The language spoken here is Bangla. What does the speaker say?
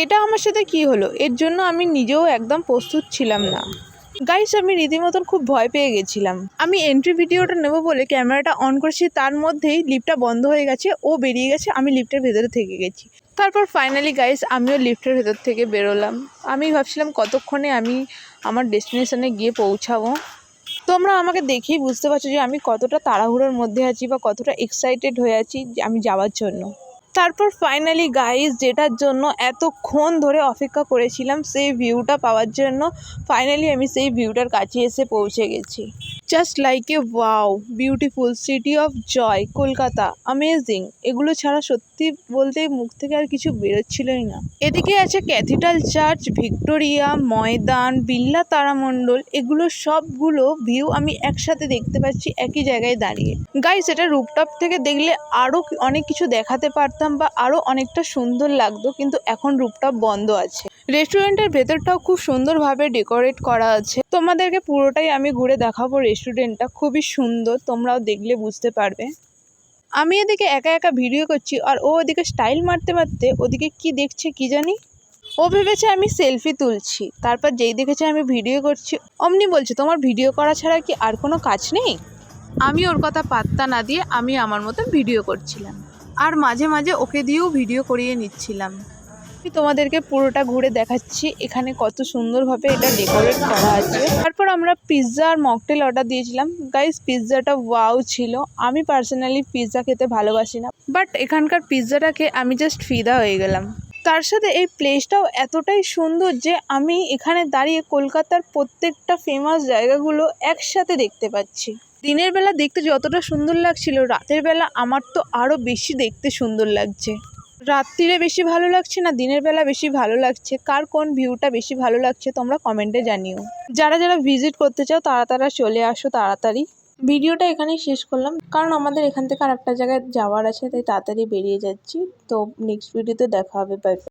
এটা আমার সাথে কি হলো? এর জন্য আমি নিজেও একদম প্রস্তুত ছিলাম না। গাইস, আমি রীতিমতন খুব ভয় পেয়ে গেছিলাম। আমি এন্ট্রি ভিডিওটা নেব বলে ক্যামেরাটা অন করেছি, তার মধ্যেই লিফটটা বন্ধ হয়ে গেছে, ও বেরিয়ে গেছে, আমি লিফটের ভেতরে থেকে গেছি। তারপর ফাইনালি গাইস আমিও লিফটের ভেতর থেকে বেরোলাম। আমি ভাবছিলাম কতক্ষণে আমি আমার ডেস্টিনেশনে গিয়ে পৌঁছাবো। তোমরা আমাকে দেখেই বুঝতে পারছো যে আমি কতটা তাড়াহুড়োর মধ্যে আছি বা কতটা এক্সাইটেড হয়ে আছি যে আমি যাওয়ার জন্য। তারপর ফাইনালি গাইস, যেটার জন্য এতক্ষণ ধরে অপেক্ষা করেছিলাম সেই ভিউটা পাওয়ার জন্য, ফাইনালি আমি সেই ভিউটার কাছে এসে পৌঁছে গেছি। Just like a wow, beautiful city of joy Kolkata, amazing. এগুলো ছাড়া সত্যি বলতে মুখ থেকে আর কিছু বেরোচ্ছিলই না। এদিকে আছে ক্যাথিড্রাল চার্চ, ভিক্টোরিয়া ময়দান, বিড়লা তারামণ্ডল, এগুলো সবগুলো ভিউ আমি একসাথে দেখতে পাচ্ছি একই জায়গায় দাঁড়িয়ে। গাইস, এটা রুপটপ থেকে দেখলে আরও অনেক কিছু দেখাতে পারতাম বা আরও অনেকটা সুন্দর লাগতো, কিন্তু এখন রুপটপ বন্ধ আছে। রেস্টুরেন্টের ভেতরটাও খুব সুন্দরভাবে ডেকোরেট করা আছে। তোমাদেরকে পুরোটাই আমি ঘুরে দেখাবো। রেস্টুরেন্টটা খুবই সুন্দর, তোমরাও দেখলে বুঝতে পারবে। আমি এদিকে একা একা ভিডিও করছি আর ও ওদিকে স্টাইল মারতে মারতে ওদিকে কি দেখছে কি জানি। ও ভেবেছে আমি সেলফি তুলছি, তারপর যেই দেখেছে আমি ভিডিও করছি অমনি বলছে তোমার ভিডিও করা ছাড়া কি আর কোনো কাজ নেই। আমি ওর কথা পাত্তা না দিয়ে আমি আমার মতন ভিডিও করছিলাম, আর মাঝে মাঝে ওকে দিয়েও ভিডিও করিয়ে নিচ্ছিলাম। আমি তোমাদেরকে পুরোটা ঘুরে দেখাচ্ছি এখানে কত সুন্দরভাবে এটা ডেকোরেট করা আছে। তারপর আমরা পিৎজা আর মকটেল অর্ডার দিয়েছিলাম। গাইস, পিৎজাটা ওয়াও ছিল। আমি পার্সোনালি পিৎজা খেতে ভালোবাসি না, বাট এখানকার পিৎজাটাকে আমি জাস্ট ফিদা হয়ে গেলাম। তার সাথে এই প্লেসটাও এতটাই সুন্দর যে আমি এখানে দাঁড়িয়ে কলকাতার প্রত্যেকটা ফেমাস জায়গাগুলো একসাথে দেখতে পাচ্ছি। দিনের বেলা দেখতে যতটা সুন্দর লাগছিল, রাতের বেলা আমার তো আরও বেশি দেখতে সুন্দর লাগছে। রাত্রিরে বেশি ভালো লাগছে না দিনের বেলা বেশি ভালো লাগছে, কার কোন ভিউটা বেশি ভালো লাগছে তোমরা কমেন্টে জানিও। যারা যারা ভিজিট করতে চাও তারা তারা চলে আসো তাড়াতাড়ি। ভিডিওটা এখানেই শেষ করলাম, কারণ আমাদের এখান থেকে আর একটা জায়গায় যাওয়ার আছে, তাই তাড়াতাড়ি বেরিয়ে যাচ্ছি। তো নেক্সট ভিডিওতে দেখা হবে। Bye bye.